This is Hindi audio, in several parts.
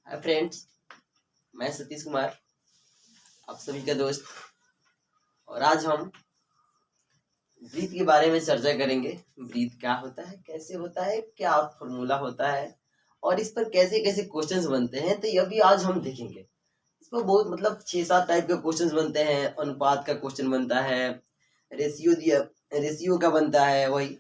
हाय फ्रेंड्स, मैं सतीश कुमार, आप सभी का दोस्त। और आज हम ब्रीथ के बारे में चर्चा करेंगे। ब्रीथ क्या होता है, कैसे होता है, क्या फॉर्मूला होता है और इस पर कैसे कैसे क्वेश्चंस बनते हैं, तो यह भी आज हम देखेंगे। इस पर बहुत 6-7 टाइप के क्वेश्चंस बनते हैं। अनुपात का क्वेश्चन बनता है, रेशियो का बनता है, वही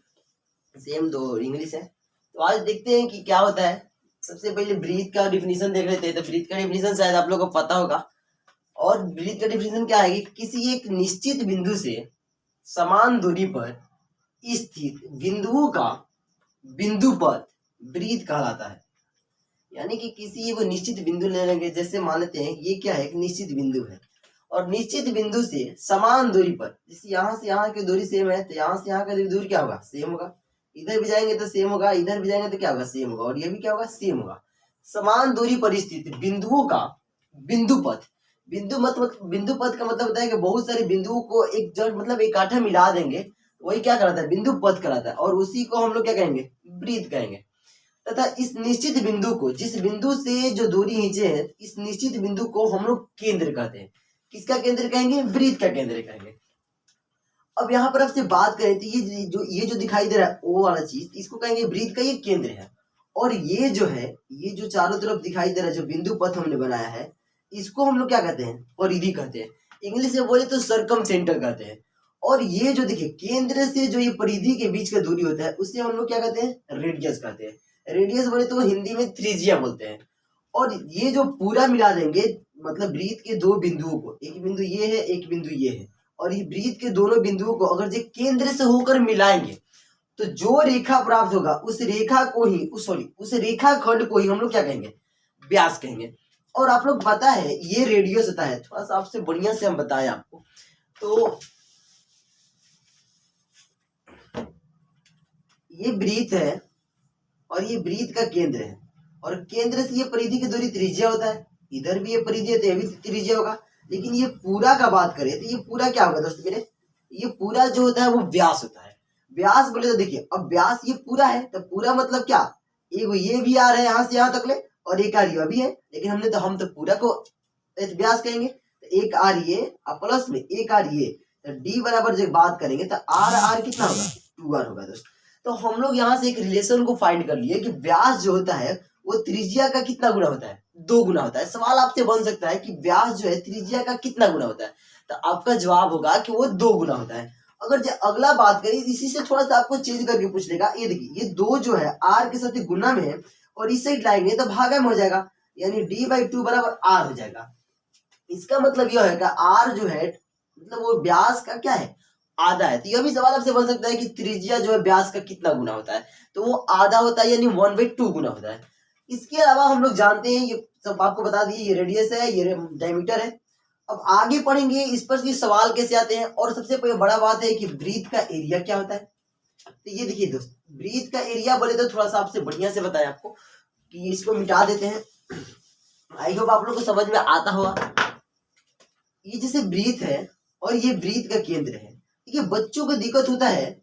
सेम दो इंग्लिश है। तो आज देखते हैं कि क्या होता है। सबसे पहले ब्रीथ का डिफिनीशन देख लेते हैं। तो ब्रीथ का डिफिनीशन शायद आप लोगों को पता होगा। और ब्रीथ का डिफिनीशन क्या है कि किसी एक निश्चित बिंदु से समान दूरी पर स्थित बिंदुओं का बिंदुपथ ब्रीथ कहलाता है। यानी कि किसी एक निश्चित बिंदु ले लेंगे, जैसे मान लेते हैं ये क्या है, एक निश्चित बिंदु है और निश्चित बिंदु से समान दूरी पर, जैसे यहाँ से यहाँ की दूरी सेम है तो यहाँ से यहाँ का दूरी क्या होगा, सेम होगा। इधर भी जाएंगे तो सेम होगा, इधर भी जाएंगे तो क्या होगा, सेम होगा। और ये भी क्या होगा, सेम होगा। समान दूरी पर स्थित बिंदुओं का बिंदुपथ। बिंदुपथ का मतलब होता है कि बहुत सारे बिंदुओं को एक जड़ इकट्ठा मिला देंगे, वही क्या कहलाता है, बिंदुपथ कहलाता है। और उसी को हम लोग क्या कहेंगे, ब्रीथ कहेंगे। तथा इस निश्चित बिंदु को, जिस बिंदु से जो दूरी नीचे है, इस निश्चित बिंदु को हम लोग केंद्र कहते हैं। किसका केंद्र कहेंगे, ब्रीथ का केंद्र कहेंगे। अब यहाँ पर आपसे बात करें तो ये जो दिखाई दे रहा है वो वाला चीज, इसको कहेंगे ब्रीथ का ये केंद्र है। और ये जो है, ये जो चारों तरफ दिखाई दे रहा है, जो बिंदु पथ हमने बनाया है, इसको हम लोग क्या कहते हैं, परिधि कहते हैं। इंग्लिश में बोले तो सरकम सेंटर कहते हैं। और ये जो देखिए, केंद्र से जो ये परिधि के बीच का दूरी होता है, उसे हम लोग क्या कहते हैं, रेडियस कहते हैं। रेडियस बोले तो हिंदी में त्रिज्या बोलते हैं। और ये जो पूरा मिला देंगे, मतलब ब्रीथ के दो बिंदुओं को, एक बिंदु ये है, एक बिंदु ये है, और ये ब्रीथ के दोनों बिंदुओं को अगर जो केंद्र से होकर मिलाएंगे, तो जो रेखा प्राप्त होगा उस रेखा को ही उस रेखा खंड को ही हम लोग क्या कहेंगे, व्यास कहेंगे। और आप लोग पता है ये रेडियस होता है, थोड़ा सा आपसे बढ़िया से हम बताएं आपको। तो ये ब्रीथ है और ये ब्रीथ का केंद्र है, और केंद्र से ये परिधि की दूरी त्रिज्या होता है। इधर भी ये परिधि है तो ये भी त्रिज्या होगा। लेकिन ये पूरा का बात करें तो ये पूरा क्या होगा दोस्त मेरे, ये पूरा जो होता है वो व्यास होता है। व्यास बोले तो देखिए, अब व्यास ये पूरा है तो पूरा मतलब क्या, ये भी आ रहा है यहाँ से यहाँ तक ले, और एक आर ये भी है, लेकिन हम तो पूरा को व्यास कहेंगे। तो एक आर ये प्लस में एक आर ये, तो डी बराबर जब बात करेंगे तो आर आर कितना होगा, 2r होगा दोस्त। तो हम लोग यहाँ से एक रिलेशन को फाइंड कर लिए कि व्यास जो होता है वो त्रिज्या का कितना गुना होता है, 2 गुना होता है। सवाल आपसे बन सकता है कि व्यास जो है त्रिज्या का कितना गुना होता है, तो आपका जवाब होगा कि वो 2 गुना होता है। अगर जो अगला बात करें, इसी से थोड़ा सा आपको चेंज करके पूछ लेगा। ये देखिए, ये 2 जो है आर के साथ गुना में है और इस साइड लाएंगे तो भागा में हो जाएगा, यानी d/2 बराबर आर हो जाएगा। इसका मतलब यह है कि आर जो है मतलब वो व्यास का क्या है, आधा है। तो यह भी सवाल आपसे बन सकता है कि त्रिज्या जो है व्यास का कितना गुना होता है, तो वो आधा होता है, यानी 1/2 गुना होता है। इसके अलावा हम लोग जानते हैं, ये सब आपको बता दिए, ये रेडियस है, ये डायमीटर है। अब आगे पढ़ेंगे इस पर कि सवाल कैसे आते हैं। और सबसे बड़ा बात है कि ब्रीथ का एरिया क्या होता है। तो ये देखिए दोस्त, ब्रीथ का एरिया बोले तो थोड़ा सा आपसे बढ़िया से बताएं आपको कि इसको मिटा देते हैं। आई होप आप लोग को समझ में आता होगा। ये जैसे ब्रीथ है और ये ब्रीथ का केंद्र है। देखिए, बच्चों को दिक्कत होता है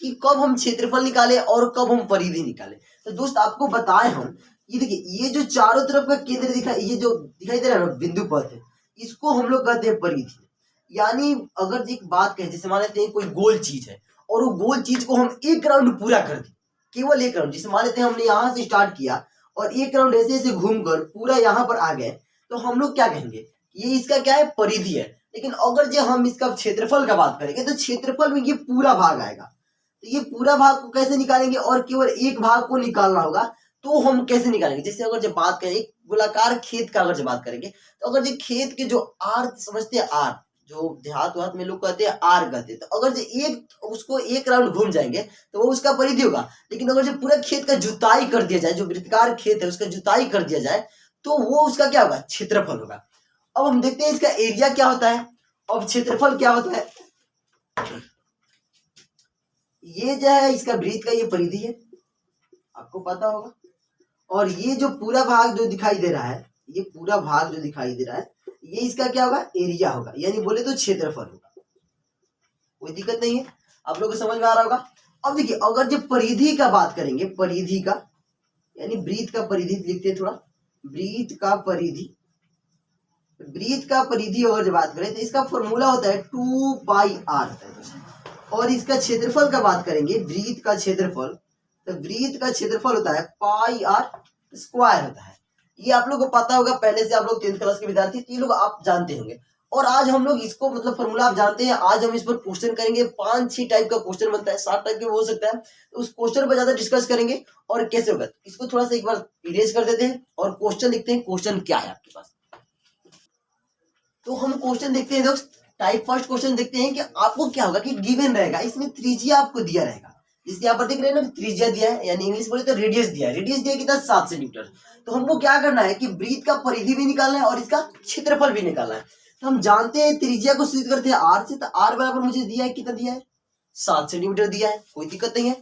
कि कब हम क्षेत्रफल निकाले और कब हम परिधि निकाले। तो दोस्त आपको बताए हम, ये देखिए, ये जो चारों तरफ का केंद्र ये जो दिखाई दे रहा है ना, बिंदु पथ है, इसको हम लोग कहते हैं परिधि। यानी अगर एक बात कहें, जैसे मान लेते हैं कोई गोल चीज है और वो गोल चीज को हम एक राउंड पूरा कर दें, केवल एक राउंड, जैसे मान लेते हैं हमने यहाँ से स्टार्ट किया और एक राउंड ऐसे ऐसे घूमकर पूरा यहाँ पर आ गए, तो हम लोग क्या कहेंगे, ये इसका क्या है, परिधि है। लेकिन अगर जो हम इसका क्षेत्रफल का बात करेंगे तो क्षेत्रफल में ये पूरा भाग आएगा। तो ये पूरा भाग को कैसे निकालेंगे, और केवल एक भाग को निकालना होगा, तो हम कैसे निकालेंगे। जैसे अगर जब बात करें एक गोलाकार खेत का, अगर जब बात करेंगे, तो अगर जो खेत के जो आर समझते हैं, आर जो देहात में लोग कहते हैं आर कहते हैं, तो अगर जो एक उसको एक राउंड घूम जाएंगे तो वो उसका परिधि होगा। लेकिन अगर जो पूरा खेत का जुताई कर दिया जाए, जो वृत्ताकार खेत है उसका जुताई कर दिया जाए, तो वो उसका क्या होगा, क्षेत्रफल होगा। अब हम देखते हैं इसका एरिया क्या होता है और क्षेत्रफल क्या होता है। ये जो है इसका ब्रीथ का ये परिधि है, आपको पता होगा। और ये जो पूरा भाग जो दिखाई दे रहा है, ये पूरा भाग जो दिखाई दे रहा है, ये इसका क्या होगा, एरिया होगा, यानी बोले तो क्षेत्रफल होगा। कोई दिक्कत नहीं है, आप लोगों को समझ में आ रहा होगा। अब देखिए, अगर जो परिधि का बात करेंगे, परिधि का यानी ब्रीथ का परिधि लिखते हैं थोड़ा, वृत्त का परिधि, वृत्त का परिधि अगर जब बात करें तो इसका फॉर्मूला होता है 2πr होता है। और इसका क्षेत्रफल का बात करेंगे, वृत्त का क्षेत्रफल, तो वृत्त का क्षेत्रफल होता है πr स्क्वायर होता है। ये आप लोग को पता होगा, पहले से आप लोग 10th क्लास के विद्यार्थी, ये लोग आप जानते होंगे। और आज हम लोग इसको मतलब फॉर्मूला आप जानते हैं, आज हम इस पर क्वेश्चन करेंगे। 5-6 टाइप का क्वेश्चन बनता है, 7 टाइप के हो सकता है, तो उस क्वेश्चन पर ज्यादा डिस्कस करेंगे और कैसे होगा। इसको थोड़ा सा एक बार इरेज कर देते हैं और क्वेश्चन लिखते हैं, क्वेश्चन क्या है आपके पास। तो हम क्वेश्चन देखते हैं दोस्त, टाइप फर्स्ट क्वेश्चन देखते हैं कि आपको क्या होगा कि गिवन रहेगा, इसमें त्रिज्या आपको दिया रहेगा। जिससे यहाँ पर देख रहे हैं ना, त्रिज्या दिया है, यानी इंग्लिश बोले तो रेडियस दिया है। रेडियस दिया कितना, 7 सेंटीमीटर। तो हमको क्या करना है कि वृत्त का परिधि भी निकालना है और इसका क्षेत्रफल भी निकालना है। तो हम जानते हैं त्रिज्या को सिद्ध करते हैं आर से, तो आर बराबर मुझे दिया है, कितना दिया है, 7 सेंटीमीटर दिया है, कोई दिक्कत नहीं है।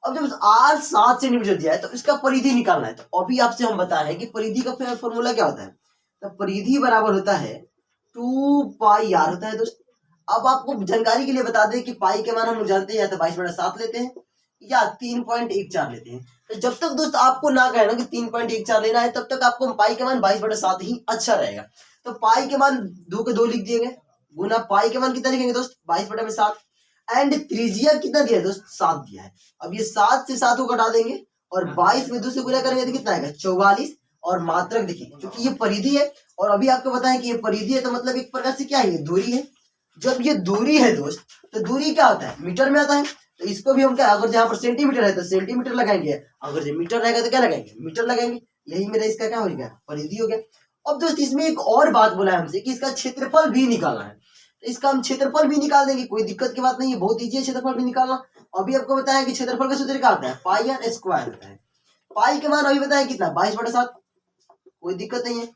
अब जब आर 7 सेंटीमीटर दिया है तो इसका परिधि निकालना है। तो अभी आपसे हम बता रहे हैं कि परिधि का फॉर्मूला क्या होता है। तो परिधि बराबर होता है 2πr होता है दोस्त। अब आपको जानकारी के लिए बता दें कि पाई के मान हम जानते हैं, या तो 22/7 लेते हैं या 3.14 लेते हैं। तो जब तक दोस्त आपको ना कहे ना कि 3.14 लेना है, तब तक आपको पाई के मान 22/7 ही अच्छा रहेगा। तो पाई के मान 2 के 2 लिख दिए गए, गुना पाई के मान कितना लिखेंगे दोस्त, 22/7। एंड त्रिज्या कितना दिया है दोस्त, 7 दिया है। अब ये 7 से 7 को घटा देंगे और 22 में 2 से गुना करेंगे तो कितना आएगा, 44। और मात्रक देखिए, क्योंकि ये परिधि है और अभी आपको बताया कि ये परिधि है, तो मतलब एक प्रकार से क्या है, ये दूरी है। जब ये दूरी है दोस्त, तो दूरी क्या होता है, मीटर में आता है। तो इसको भी हम क्या, अगर जहां पर सेंटीमीटर है तो सेंटीमीटर लगाएंगे, अगर जो मीटर रहेगा तो क्या लगाएंगे, मीटर लगाएंगे। यही मेरा इसका क्या हो गया, परिधि हो गया। अब दोस्त इसमें एक और बात बोला है हमसे कि इसका क्षेत्रफल भी निकालना है। तो इसका हम क्षेत्रफल भी निकाल देंगे, कोई दिक्कत की बात नहीं है, बहुत ईजी है क्षेत्रफल भी निकालना। अभी आपको बताया कि क्षेत्रफल का सूत्र क्या होता है, पाई आर स्क्वायर होता है। पाई के मान अभी बताया कितना, 22/7, कोई दिक्कत नहीं है।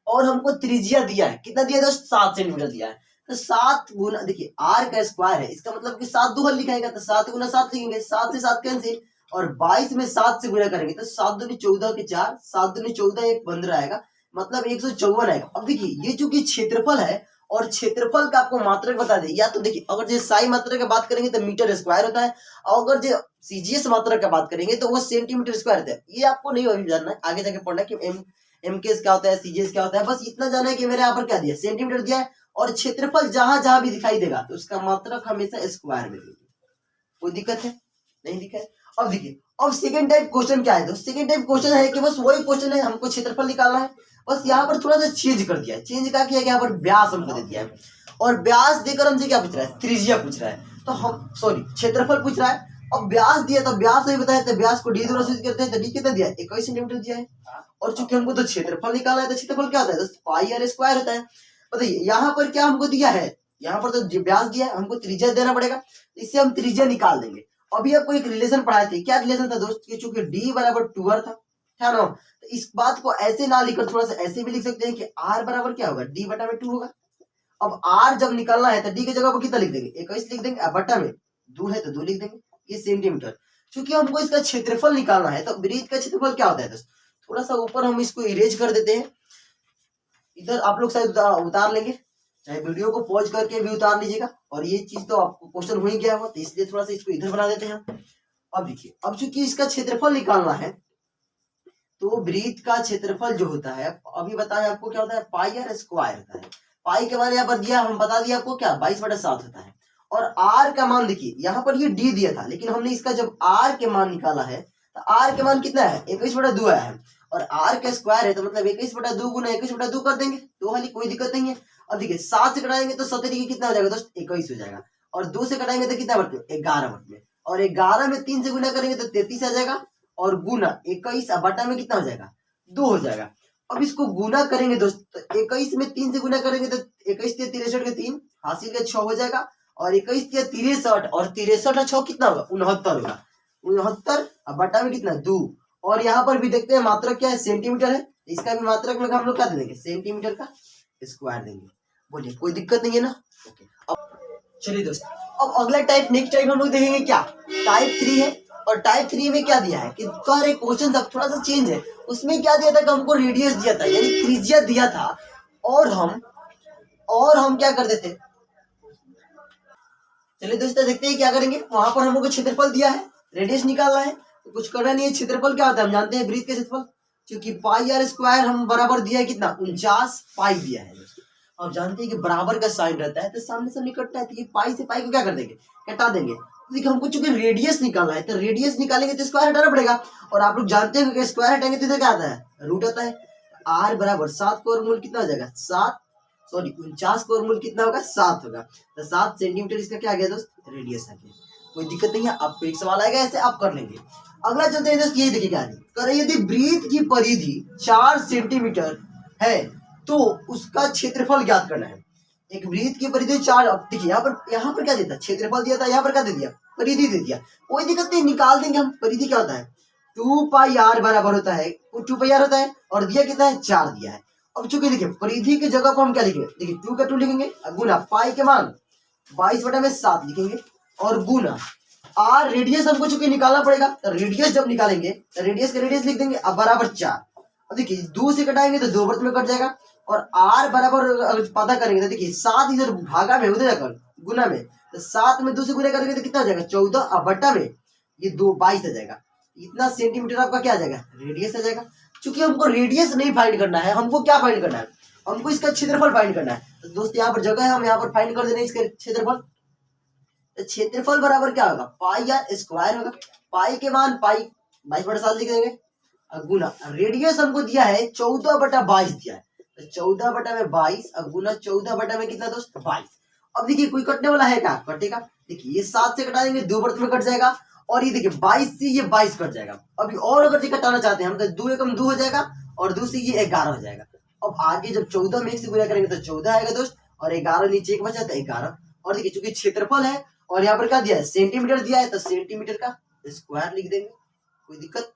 और हमको त्रिज्या दिया है, कितना दिया दोस्त, 7 सेंटीमीटर दिया है। तो 7 गुना, देखिए आर का स्क्वायर है, इसका मतलब कि 7 दूहर लिखाएगा, तो 7 गुना 7 लिखेंगे, 7 से 7 कैंसिल, और 22 में 7 से गुना करेंगे तो 7 दूनी 14 के 4, 7 दूनी 14, 1 15 आएगा, मतलब 154 आएगा। अब देखिए ये चूंकि क्षेत्रफल है और क्षेत्रफल का आपको मात्रक बता दे, या तो देखिए अगर जो साई मात्रक की बात करेंगे तो मीटर स्क्वायर होता है, और अगर जो सीजीएस मात्रक की बात करेंगे तो वो सेंटीमीटर स्क्वायर होता है। ये आपको नहीं अभी जानना है, आगे जाके पढ़ना है कि एमकेएस क्या होता है, सीजीएस क्या होता है। बस इतना जाना है कि मेरे यहाँ पर क्या दिया, सेंटीमीटर दिया है, और क्षेत्रफल जहां जहां भी दिखाई देगा तो उसका मात्रक हमेशा स्क्वायर में देंगे। कोई दिक्कत है, नहीं दिक्कत है। अब देखिए, अब सेकंड टाइप क्वेश्चन क्या है, तो सेकंड टाइप क्वेश्चन है कि बस वही क्वेश्चन है, हमको क्षेत्रफल निकालना है। बस यहाँ पर थोड़ा सा चेंज कर दिया है। चेंज क्या किया, यहाँ पर व्यास हमको दे दिया है, और व्यास देकर हमसे क्या पूछ रहा है, त्रिज्या पूछ रहा है। तो हम सॉरी क्षेत्रफल पूछ रहा है। अब व्यास दिया, तो व्यास नहीं बताया, तो व्यास को डी द्वारा सूचित करते हैं। तो डी कितना दिया है, 21 सेंटीमीटर दिया है। और चूंकि हमको तो क्षेत्रफल निकालना है, तो क्षेत्रफल क्या होता है, पाई आर स्क्वायर होता है। बताइए यहाँ पर क्या हमको दिया है, यहाँ पर तो व्यास दिया है, हमको त्रिज्या देना पड़ेगा, इससे हम त्रिज्या निकाल देंगे। अभी आपको एक रिलेशन पढ़ाए थे, क्या रिलेशन था दोस्त, कि चूंकि डी बराबर 2r था, है ना। तो इस बात को ऐसे ना लिखकर थोड़ा सा ऐसे भी लिख सकते हैं कि r बराबर क्या होगा, d बटा में 2 होगा। अब r जब निकालना है तो d की जगह पर कितना लिख देंगे, 21 लिख देंगे, बटा में 2 है तो 2 लिख देंगे, ये सेंटीमीटर। क्योंकि हमको इसका क्षेत्रफल निकालना है, तो वृत्त का क्षेत्रफल क्या होता है दोस्त, थोड़ा सा ऊपर हम इसको इरेज कर देते हैं। इधर आप लोग शायद उतार लेंगे, चाहे वीडियो को पॉज करके भी उतार लीजिएगा, और ये चीज तो आपको क्वेश्चन हो ही गया होगा, तो इसलिए थोड़ा सा इसको इधर बना देते हैं। अब देखिए, अब चूंकि इसका क्षेत्रफल निकालना है, तो वृत्त का क्षेत्रफल जो होता है, अभी बताया आपको क्या होता है, पाई आर स्क्वायर होता है। पाई के मान यहाँ पर दिया, हम बता दिया आपको क्या, 22/7 होता है। और आर का मान देखिए, यहाँ पर ये डी दिया था, लेकिन हमने इसका जब आर के मान निकाला है, तो आर के मान कितना है, 21/2 आया है। और आर का स्क्वायर है, तो मतलब 21/2 गुना 21/2 कर देंगे, 2 वाली कोई दिक्कत नहीं है। अब देखिए 7 से कटाएंगे तो 17 कितना हो जाएगा दोस्त, 21 हो जाएगा। और 2 से कटाएंगे तो कितना बढ़ते, 11 बढ़ते, और 11 में 3 से गुना करेंगे तो 33 आ जाएगा, और गुना 21 बटा में कितना हो जाएगा, 2 हो जाएगा। अब इसको गुना करेंगे दोस्त, तो 21 में 3 से गुना करेंगे तो 21 से 63 के 3 हासिल के 6 हो जाएगा, और 21 से 63, और 63 और 6 कितना होगा, 69 होगा। 69 बटा में कितना, 2। और यहाँ पर भी देखते हैं मात्रक क्या है, सेंटीमीटर है, इसका भी मात्रक में हम लोग क्या दे देंगे, सेंटीमीटर का स्क्वायर देंगे। बोलिए कोई दिक्कत नहीं है ना, ओके। अब चलिए दोस्त, अब अगला टाइप, नेक्स्ट टाइप हम लोग देखेंगे क्या, टाइप 3 है। और टाइप 3 में क्या दिया है कि कह रहे क्वेश्चन अब थोड़ा सा चेंज है। उसमें क्या दिया था कि हमको रेडियस दिया था, यानी त्रिज्या दिया था, और हम क्या कर देते, चलिए दोस्तों देखते हैं क्या करेंगे। वहां पर हम लोग को क्षेत्रफल दिया है, रेडियस निकालना है, तो कुछ करना नहीं है। क्षेत्रफल क्या होता है हम जानते हैं, वृत्त का क्षेत्रफल। क्योंकि पाई आर स्क्वायर हम बराबर दिया है कितना 49 पाई दिया है दोस्तों। अब जानते हैं कि बराबर का साइन रहता है तो सामने सामने कटता है, तो ये पाई से पाई को क्या कर देंगे, कटा देंगे। देखिए हमको चूंकि रेडियस निकालना है तो रेडियस निकालेंगे तो स्क्वायर हटाना पड़ेगा, और आप लोग जानते हैं कि स्क्वायर हटाएंगे तो इधर क्या आता है, रूट आता है। आर बराबर 7 का वर्गमूल कितना हो जाएगा, 49 का वर्गमूल कितना होगा, 7 होगा। तो 7 सेंटीमीटर इसका क्या आ गया दोस्त, रेडियस आ गया। कोई दिक्कत नहीं है, आपको एक सवाल आएगा ऐसे आप कर लेंगे। अगला चलते हैं दोस्त, यही देखिए क्या है, यदि वृत्त की परिधि 4 सेंटीमीटर है तो उसका क्षेत्रफल ज्ञात करना है। एक वृत्त की परिधि 4, अब देखिए यहाँ पर क्या देता है, क्षेत्रफल दिया था, यहाँ पर क्या दे दिया, परिधि दे दिया। कोई दिक्कत नहीं, निकाल देंगे हम। परिधि क्या होता है, 2 पाई आर बराबर होता है, 2 पाई आर होता है, और दिया कितना है, 4 दिया है। अब चूंकि देखिए परिधि की जगह को हम क्या लिखेंगे, देखिए 2 का 2 लिखेंगे, गुना पाई के मान 22/7 लिखेंगे, और गुना आर रेडियस हमको चूंकि निकालना पड़ेगा, तो रेडियस जब निकालेंगे तो रेडियस का रेडियस लिख देंगे, अब बराबर 4। अब देखिए 2 से कटाएंगे तो 2 वर्त में कट जाएगा, और आर बराबर अगर पता करेंगे तो देखिए 7 इधर भागा में उधर जाकर गुना में, तो 7 में 2 से गुना करेंगे तो कितना आ जाएगा, 14, और बट्टा में ये 2 22 आ जाएगा। इतना सेंटीमीटर आपका क्या आ जाएगा, रेडियस आ जाएगा। चूंकि हमको रेडियस नहीं फाइंड करना है, हमको क्या फाइंड करना है, हमको इसका क्षेत्रफल फाइंड करना है। तो दोस्त यहाँ पर जगह है, हम यहाँ पर फाइंड कर देंगे इसका क्षेत्रफल। तो क्षेत्रफल बराबर क्या होगा, पाई आर स्क्वायर होगा। पाई के मान पाई 22/7 लिख देंगे, गुना रेडियस हमको दिया है 14/22 दिया है, तो 14/22 और गुना 14 में कितना दोस्त, 22। अब देखिए कोई कटने वाला है क्या, कटेगा। देखिए ये 7 से कटा देंगे 2 वर्त में कट जाएगा, और ये देखिए 22 से ये 22 कट जाएगा। अभी और अगर कटाना चाहते हैं हम तो 2 एकम 2 हो जाएगा, और 2 से ये 11 हो जाएगा। अब आगे जब 14 में 1 से गुना करेंगे तो 14 आएगा दोस्त, और 11 नीचे एक बचा तो 11। और देखिए चूंकि क्षेत्रफल है और यहाँ पर क्या दिया है, सेंटीमीटर दिया है, तो सेंटीमीटर का स्क्वायर लिख देंगे, कोई दिक्कत।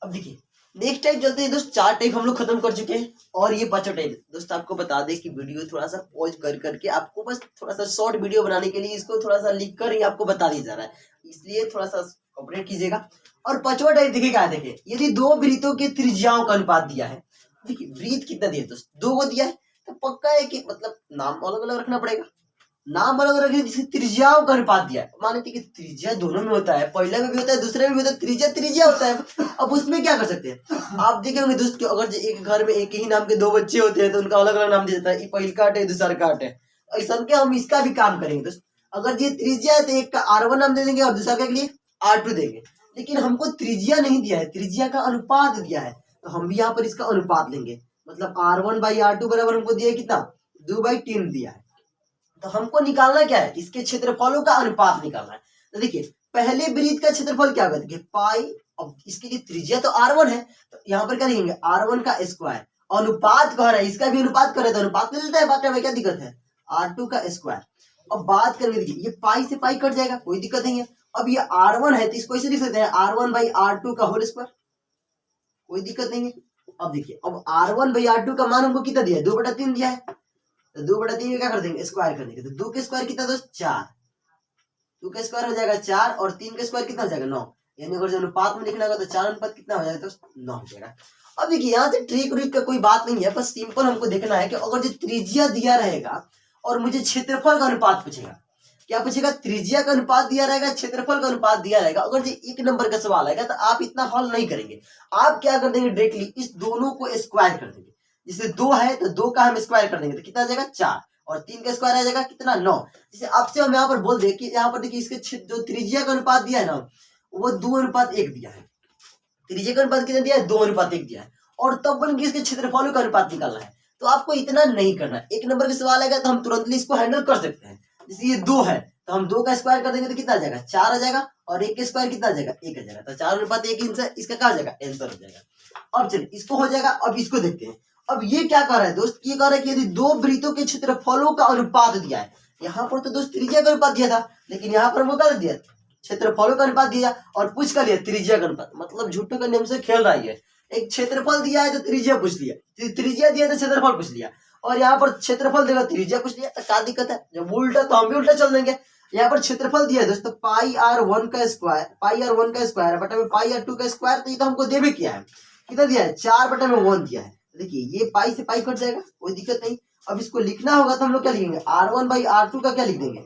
अब देखिए नेक्स्ट टाइप चलते हैं दोस्त, 4 टाइप हम लोग खत्म कर चुके हैं, और ये 5वां टाइप दोस्त आपको बता दें कि वीडियो थोड़ा सा पॉज कर करके आपको बस थोड़ा सा शॉर्ट वीडियो बनाने के लिए इसको थोड़ा सा लिख कर ही आपको बता दिया जा रहा है, इसलिए थोड़ा सा ऑपरेट कीजिएगा। और 5वां टाइप देखिए क्या है, देखिए यदि 2 वृत्तों के त्रिज्याओं का अनुपात दिया है, देखिए वृत्त कितना दिया है दोस्त, 2 को दिया है, तो पक्का है कि मतलब नाम अलग अलग रखना पड़ेगा। नाम अलग रखिए, जिसकी त्रिज्याओं का अनुपात दिया है, मान लीजिए कि त्रिज्या दोनों में होता है, पहले में भी होता है दूसरे में भी होता है, त्रिज्या त्रिज्या होता है। अब उसमें क्या कर सकते हैं, आप देखे होंगे दोस्त, अगर एक घर में एक ही नाम के 2 बच्चे होते हैं तो उनका अलग अलग नाम दिया जाता है, पहल काट है दूसरा काट है। ऐसा के हम इसका भी काम करेंगे दोस्त। अगर ये त्रिज्या है तो एक का R1 नाम दे देंगे और दूसरा के लिए R2 देंगे। लेकिन हमको त्रिज्या नहीं दिया है, त्रिज्या का अनुपात दिया है, तो हम भी यहाँ पर इसका अनुपात लेंगे। मतलब R1/R2 बराबर हमको दिया है कितना, 2/3 दिया है। तो हमको निकालना क्या है, इसके क्षेत्रफलों का अनुपात निकालना है। तो देखिए पहले वृत्त का क्षेत्रफल क्या होगा, देखिए पाई, अब इसके लिए त्रिज्या तो R1 है, तो यहाँ पर क्या लिखेंगे, R1 का स्क्वायर, अनुपात कह रहा है, इसका भी अनुपात करे तो अनुपात मिलता है, बात में क्या दिक्कत है, R2 का स्क्वायर। अब बात करेंगे, देखिए ये पाई से पाई कट जाएगा, कोई दिक्कत नहीं है। अब ये R1 है तो इसको ऐसे लिख सकते हैं, R1/R2 का होल स्क्वायर, कोई दिक्कत नहीं है। अब देखिए अब R1/R2 का मान हमको कितना दिया है, 2/3 दिया है, तो 2/3 में क्या कर देंगे, स्क्वायर कर देंगे, तो 2 के स्क्वायर कितना दोस्त, 4। 2 का स्क्वायर हो जाएगा 4, और 3 का स्क्वायर कितना हो जाएगा, 9। यानी अगर जो अनुपात में लिखना होगा तो 4 अनुपात कितना हो जाएगा दोस्त, 9 हो जाएगा। अब देखिए यहाँ से ट्रिक व्रिक का कोई बात नहीं है, बस सिंपल हमको देखना है कि अगर जो त्रिज्या दिया रहेगा और मुझे क्षेत्रफल का अनुपात पूछेगा, क्या पूछेगा, त्रिज्या का अनुपात दिया रहेगा, क्षेत्रफल का अनुपात दिया रहेगा, अगर जो 1 नंबर का सवाल आएगा तो आप इतना हल नहीं करेंगे, आप क्या कर देंगे, डायरेक्टली इस दोनों को स्क्वायर कर देंगे। जैसे 2 है तो 2 का हम स्क्वायर कर देंगे तो कितना आ जाएगा, 4, और 3 का स्क्वायर आ जाएगा कितना, 9। जैसे आपसे हम यहाँ पर बोल दे कि यहाँ पर देखिए इसके जो त्रिज्या का अनुपात दिया है ना, वो 2:1 दिया है। त्रिज्या का अनुपात कितना दिया है, 2:1 दिया है, और तब बन इसके क्षेत्रफलों का अनुपात निकालना है। तो आपको इतना नहीं करना है, 1 नंबर का सवाल आएगा तो हम तुरंत इसको हैंडल कर सकते हैं। जैसे ये 2 है तो हम 2 का स्क्वायर कर देंगे तो कितना आ जाएगा, 4 आ जाएगा, और 1 का स्क्वायर कितना आ जाएगा, 1 आ जाएगा, तो 4:1 इसका क्या आ जाएगा, आंसर हो जाएगा। अब चलिए इसको हो जाएगा, अब इसको देखते हैं। अब ये क्या कर रहा है दोस्त, ये कह रहा है कि यदि 2 वृत्तों के क्षेत्रफलों का अनुपात दिया है, यहाँ पर तो दोस्त त्रिज्या का अनुपात दिया था, लेकिन यहाँ पर हमको क्या दिया, क्षेत्रफलों का अनुपात दिया, और पूछ कर लिया त्रिज्या का अनुपात, मतलब झूठे का नियम से खेल रहा है। एक क्षेत्रफल दिया है तो त्रिज्या पूछ लिया, त्रिज्या दिया तो क्षेत्रफल पूछ लिया, और यहाँ पर क्षेत्रफल देगा त्रिज्या पूछ लिया, तो क्या दिक्कत है, जब उल्टा तो हम भी उल्टा चल देंगे। यहाँ पर क्षेत्रफल दिया है दोस्तों πr1 का स्क्वायर बटा में πr2 का स्क्वायर, तो ये तो हमको दे भी किया है, कितना दिया है, 4/1 दिया है। देखिए ये पाई से पाई कट जाएगा, कोई दिक्कत नहीं। अब इसको लिखना होगा तो हम लोग क्या लिखेंगे, R1/R2 का क्या लिख देंगे,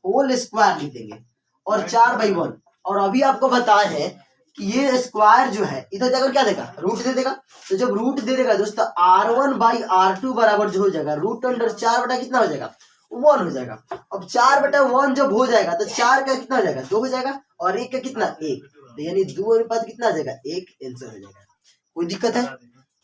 होल स्क्वायर लिख देंगे, और 4/1। और अभी आपको बताए हैं कि ये स्क्वायर जो है इधर जाकर क्या देगा, रूट दे देगा। तो जब रूट दे देगा दोस्तों R1/R2 बराबर जो हो जाएगा रूट अंडर 4 बटा कितना हो जाएगा 1 हो जाएगा। अब 4/1 जब हो जाएगा तो 4 का कितना हो जाएगा 2 हो जाएगा और 1 का कितना 1, तो यानी 2 अनुपात कितना आ जाएगा 1 आंसर हो जाएगा। कोई दिक्कत है,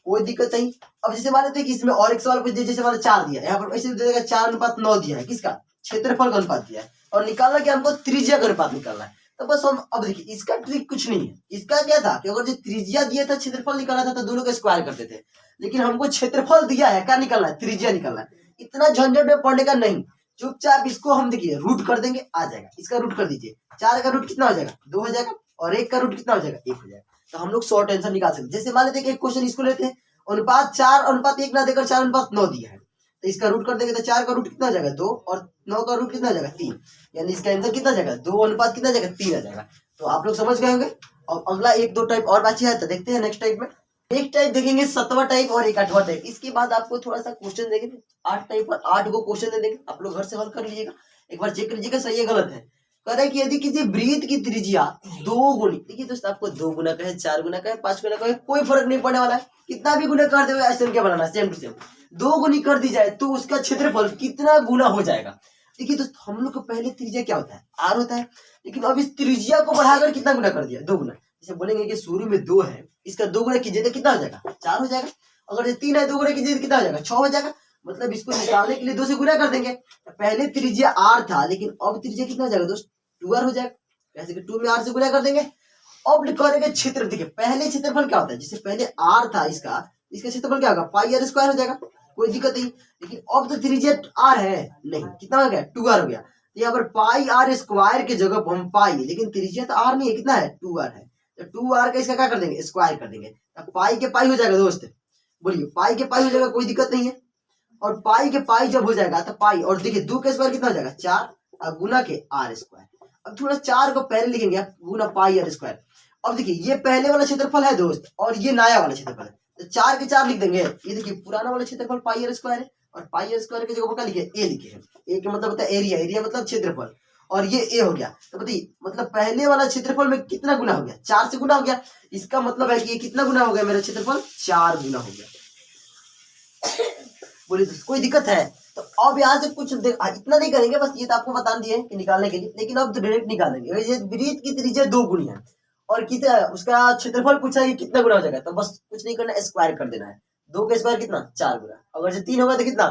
कोई दिक्कत नहीं। अब जैसे मान लेते हैं कि इसमें और एक सवाल पूछ दिया, जैसे मान 4 दिया, यहाँ पर ऐसे दे देगा 4:9 दिया है, किसका क्षेत्रफल का अनुपात दिया है और निकालना कि हमको त्रिज्या का अनुपात निकालना है। तो बस हम अब देखिए इसका ट्रिक कुछ नहीं है, इसका क्या था कि अगर जो त्रिज्या दिया था क्षेत्रफल निकालना था तो दोनों का स्क्वायर करते थे, लेकिन हमको क्षेत्रफल दिया है, क्या निकालना है त्रिज्या निकालना है। इतना झंझट में पढ़ने का नहीं, चुपचाप इसको हम देखिए रूट कर देंगे आ जाएगा। इसका रूट कर दीजिए, 4 का रूट कितना हो जाएगा 2 हो जाएगा और 1 का रूट कितना हो जाएगा 1 हो जाएगा। तो हम लोग शॉर्ट आंसर निकाल सकते। जैसे मान लेते हैं कि एक क्वेश्चन इसको लेते हैं, अनुपात 4:1 ना देकर 4:9 दिया है, तो इसका रूट कर देंगे तो 4 का रूट कितना हो जाएगा 2 और 9 का रूट कितना हो जाएगा 3, यानी इसका आंसर कितना जाएगा 2 अनुपात कितना जाएगा 3 आ जाएगा। तो आप लोग समझ गए होंगे। अब अगला 1-2 टाइप और बाकी है, तो देखते हैं नेक्स्ट टाइप में। एक टाइप देखेंगे 7वां टाइप और एक 8वां टाइप। इसके बाद आपको थोड़ा सा क्वेश्चन देंगे 8 टाइप पर 8 को क्वेश्चन दे देंगे, आप लोग घर से हल कर लीजिएगा, एक बार चेक कीजिएगा सही है गलत है। कह रहा है कि यदि किसी वृत्त की त्रिज्या 2 गुनी, देखिए दोस्तों आपको 2 गुना कहे 4 गुना कहे 5 गुना कहे कोई फर्क नहीं पड़ने वाला है, कितना भी गुना कर दे ऐसे क्या बनाना सेम टू सेम 2 गुनी कर दी जाए तो उसका क्षेत्रफल कितना गुना हो जाएगा। देखिए दोस्तों हम लोग को पहले त्रिज्या क्या होता है r होता है, लेकिन अब इस त्रिज्या को बढ़ाकर कितना गुना कर दिया 2 गुना। जैसे बोलेंगे कि शुरू में 2 है, इसका 2 गुना कीजिए तो कितना हो जाएगा 4 हो जाएगा। अगर 3 है 2 गुना कीजिए तो कितना हो जाएगा 6 हो जाएगा। मतलब इसको निकालने के लिए 2 से गुना कर देंगे। पहले त्रिज्या r था, लेकिन अब त्रिज्या कितना हो जाएगा दोस्त 2r हो जाएगा। कैसे कि 2 में r से गुना कर देंगे। अब करेंगे क्षेत्र, देखिए पहले क्षेत्रफल क्या होता है, जैसे पहले r था इसका क्षेत्रफल क्या होगा पाई r स्क्वायर हो जाएगा, कोई दिक्कत नहीं। लेकिन अब तो त्रिज्या r है नहीं, कितना हो गया 2r हो गया। तो यहाँ पर पाई r स्क्वायर के जगह पर हम पाई, लेकिन त्रिज्या तो r नहीं है, कितना है 2r है, तो 2r का इसका क्या कर देंगे स्क्वायर कर देंगे। अब पाई के पाई हो जाएगा दोस्त, बोलिए पाई के पाई हो जाएगा, कोई दिक्कत नहीं है। और पाई के पाई जब हो जाएगा तो पाई और देखिए 2 का स्क्वायर कितना हो जाएगा 4 और गुना के r स्क्वायर। अब थोड़ा 4 को पहले लिखेंगे गुना पाई r स्क्वायर। अब देखिए ये पहले वाला क्षेत्रफल है दोस्त और ये नया वाला क्षेत्रफल है, तो 4 के 4 लिख देंगे। ये देखिए पुराना वाला क्षेत्रफल पाई r स्क्वायर है और पाई r स्क्वायर की जगह पर क्या लिखे a लिखे हैं। a का मतलब होता है एरिया, एरिया मतलब क्षेत्रफल, और ये a हो गया। तो बताइए मतलब पहले वाला क्षेत्रफल में कितना गुना हो गया 4 से गुना हो गया। इसका मतलब है कि ये कितना गुना हो गया मेरा क्षेत्रफल 4 गुना हो गया। बोलिए कोई दिक्कत है। तो अब यहाँ से कुछ इतना नहीं करेंगे, बस ये तो आपको बता दिए कि निकालने के लिए, लेकिन अब तो डायरेक्ट निकालेंगे। वृत्त की त्रिज्या 2 गुनी है और कितना उसका क्षेत्रफल पूछा है कि कितना गुना हो जाएगा, तो बस कुछ नहीं करना स्क्वायर कर देना है। 2 का स्क्वायर कितना 4 गुना, अगर जो 3 होगा तो कितना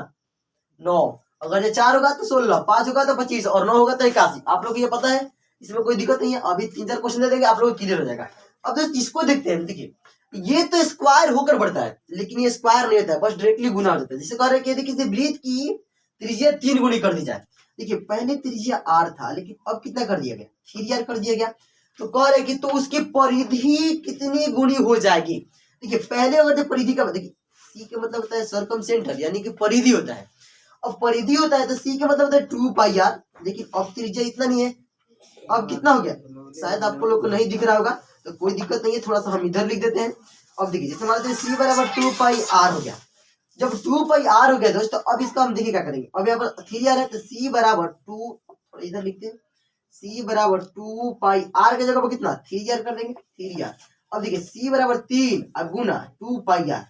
9, अगर जो 4 होगा तो 16, 5 होगा तो 25 और 9 होगा तो 81। आप लोग को ये पता है, इसमें कोई दिक्कत नहीं है। अभी 3-4 क्वेश्चन दे देंगे, आप लोग क्लियर हो जाएगा। अब दोस्त इसको देखते हैं, देखिए ये तो स्क्वायर होकर बढ़ता है, लेकिन ये स्क्वायर नहीं होता है, बस डायरेक्टली गुना हो जाता है। जैसे कह रहे हैं कि किसी वृत्त की त्रिज्या 3 गुनी कर दी जाए। देखिए पहले त्रिज्या r था, लेकिन अब कितना कर दिया गया 3r कर दिया गया। तो कह रहे कि तो उसकी परिधि कितनी गुनी हो जाएगी। देखिए पहले अगर परिधि का देखिए सी का मतलब होता है सर्कमसेंटर, यानी कि परिधि होता है। अब परिधि होता है तो सी का मतलब होता है 2πr, लेकिन अब त्रिज्या इतना नहीं है। अब कितना हो गया, शायद आपको लोग को नहीं दिख रहा होगा, तो कोई दिक्कत नहीं है, थोड़ा सा हम इधर लिख देते हैं। अब देखिए जैसे मान लेते हैं सी बराबर 2πr हो गया। जब 2πr हो गया दोस्तों, अब इसका हम देखिए क्या करेंगे। अब यहाँ पर 3r है तो सी बराबर 2, इधर लिखते हैं सी बराबर 2πr के जगह पर कितना 3r कर देंगे 3r। अब देखिए सी बराबर 3 और गुना 2πr,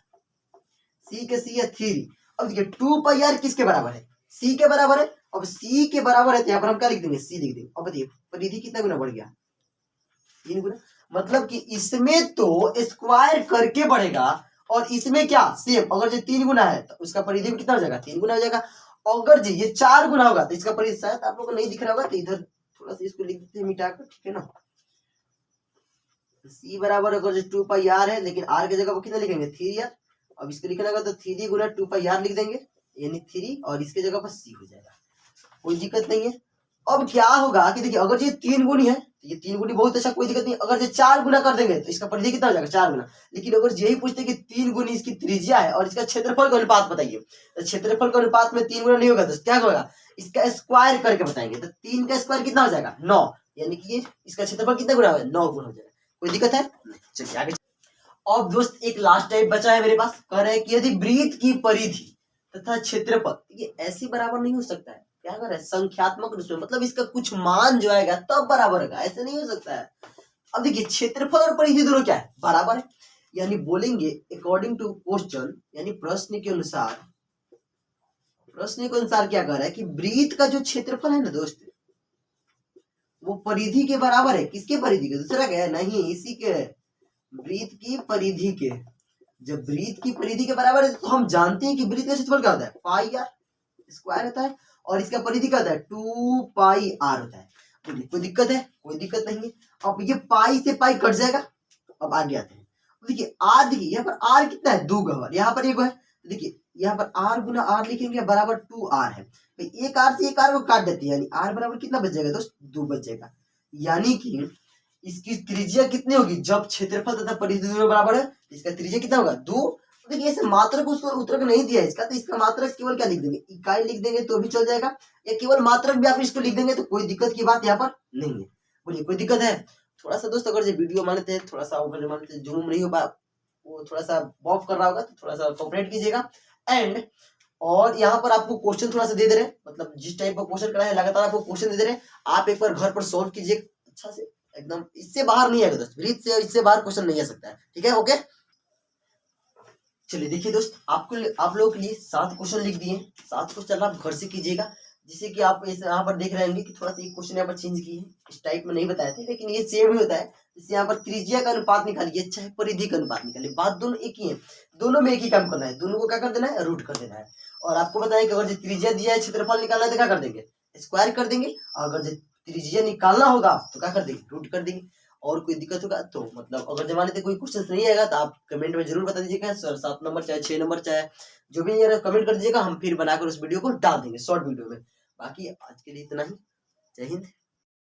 सी के सी है 3। अब देखिए 2πr किसके बराबर है सी के बराबर है। अब सी के बराबर है तो यहाँ पर हम क्या लिख देंगे सी लिख देंगे। अब बताइए परिधि कितना गुना बढ़ गया 3 गुना, मतलब कि इसमें तो स्क्वायर करके बढ़ेगा और इसमें क्या सेम। अगर जो 3 गुना है तो उसका परिधि में कितना हो जाएगा 3 गुना हो जाएगा। अगर जी ये 4 गुना होगा तो इसका परिधि शायद आप लोगों को नहीं दिख रहा होगा, तो इधर थोड़ा सा इसको लिख देते हैं मिटाकर, ठीक है ना। सी बराबर अगर जो 2πr है, लेकिन r की जगह पर कितना लिखेंगे 3r। अब इसको लिखना होगा तो 3 गुना 2πr लिख देंगे, यानी 3 और इसके जगह पर सी हो जाएगा, कोई दिक्कत नहीं है। अब क्या होगा कि देखिए अगर ये 3 गुनी है तो ये 3 गुनी बहुत अच्छा, कोई दिक्कत नहीं। अगर ये 4 गुना कर देंगे तो इसका परिधि कितना हो जाएगा 4 गुना। लेकिन अगर यही पूछते कि 3 गुनी इसकी त्रिज्या है और इसका क्षेत्रफल का अनुपात बताइए, तो क्षेत्रफल का अनुपात में 3 गुना नहीं होगा तो क्या होगा इसका स्क्वायर करके बताएंगे। तो 3 का स्क्वायर कितना हो जाएगा 9, यानी कि ये इसका क्षेत्रफल कितना गुना होगा 9 गुना हो जाएगा, कोई दिक्कत है। चलिए आगे। अब दोस्त एक लास्ट टाइप बचा है मेरे पास, कह रहे हैं कि यदि वृत्त की परिधि तथा क्षेत्रफल ये ऐसे बराबर नहीं हो सकता है, क्या कर रहा है संख्यात्मक रूप में, मतलब इसका कुछ मान जो आएगा तब बराबर होगा, ऐसे नहीं हो सकता है। अब देखिए क्षेत्रफल और परिधि दोनों क्या है, बराबर है, यानी बोलेंगे अकॉर्डिंग टू क्वेश्चन, यानी प्रश्न के अनुसार क्या कह रहा है कि वृत्त का जो क्षेत्रफल है ना दोस्त, वो परिधि के बराबर है। किसके परिधि के, दूसरा क्या है, नहीं इसी के, वृत्त की परिधि के। जब वृत्त की परिधि के बराबर है तो हम जानते हैं कि वृत्त का क्षेत्रफल क्या होता है, पाई आर स्क्वायर होता है, और इसका परिधि क्या होता है, 2 पाई आर होता है। कोई दिक्कत है, कोई दिक्कत नहीं है। अब ये पाई से पाई कट जाएगा। अब आगे आते हैं, देखिए आर, देखिए यहाँ पर आर कितना है, 2 गवर, यहाँ पर 1 है, देखिए यहाँ पर आर गुना आर लिखेंगे बराबर 2 आर है, एक आर से एक आर को काट देते हैं, यानी आर बराबर कितना बच जाएगा दोस्त, 2 बच जाएगा। यानी कि इसकी त्रिज्या कितनी होगी, जब क्षेत्रफल तथा परिधि दोनों बराबर है, इसका त्रिज्या कितना होगा, 2। देखिए ऐसे मात्रक उसको उत्तरक नहीं दिया है इसका, तो इसका मात्रक केवल क्या लिख देंगे, इकाई लिख देंगे तो भी चल जाएगा, या केवल मात्रक भी आप इसको लिख देंगे तो कोई दिक्कत की बात यहाँ पर नहीं है। बोलिए कोई दिक्कत है। थोड़ा सा दोस्त अगर जो वीडियो मान लेते हैं, थोड़ा सा अगर मान लेते हैं जूम नहीं हो पा, वो थोड़ा सा बॉफ कर रहा होगा, तो थोड़ा सा कोऑपरेट कीजिएगा। एंड और यहाँ पर आपको क्वेश्चन थोड़ा सा दे दे रहे हैं, मतलब जिस टाइप का क्वेश्चन करा है लगातार आपको क्वेश्चन दे दे रहे हैं, आप एक बार घर पर सॉल्व कीजिए अच्छा से, एकदम इससे बाहर नहीं आएगा दोस्त, वृत्त से और इससे बाहर क्वेश्चन नहीं आ सकता है, ठीक है, ओके। चलिए देखिए दोस्त, आप लोगों के लिए 7 क्वेश्चन लिख दिए, 7 क्वेश्चन आप घर से कीजिएगा, जिससे कि आप इस यहाँ पर देख रहे होंगे कि थोड़ा सा एक क्वेश्चन यहाँ पर चेंज किए हैं, इस टाइप में नहीं बताए थे, लेकिन ये सेम ही होता है। जैसे यहाँ पर त्रिज्या का अनुपात निकालिए, अच्छा है, परिधि का अनुपात निकालिए, बात दोनों एक ही है, दोनों में एक ही काम करना है, दोनों को क्या कर देना है, रूट कर देना है। और आपको बताएं कि अगर जो त्रिज्या दिया है, क्षेत्रफल निकालना है तो क्या कर देंगे, स्क्वायर कर देंगे, और अगर जो त्रिज्या निकालना होगा तो क्या कर देंगे, रूट कर देंगे। और कोई दिक्कत होगा तो मतलब अगर जमा लेते कोई क्वेश्चन नहीं आएगा तो आप कमेंट में जरूर बता दीजिएगा सर, 7 नंबर चाहे 6 नंबर चाहे जो भी कमेंट कर दीजिएगा, हम फिर बनाकर उस वीडियो को डाल देंगे शॉर्ट वीडियो में। बाकी आज के लिए इतना ही, जय हिंद।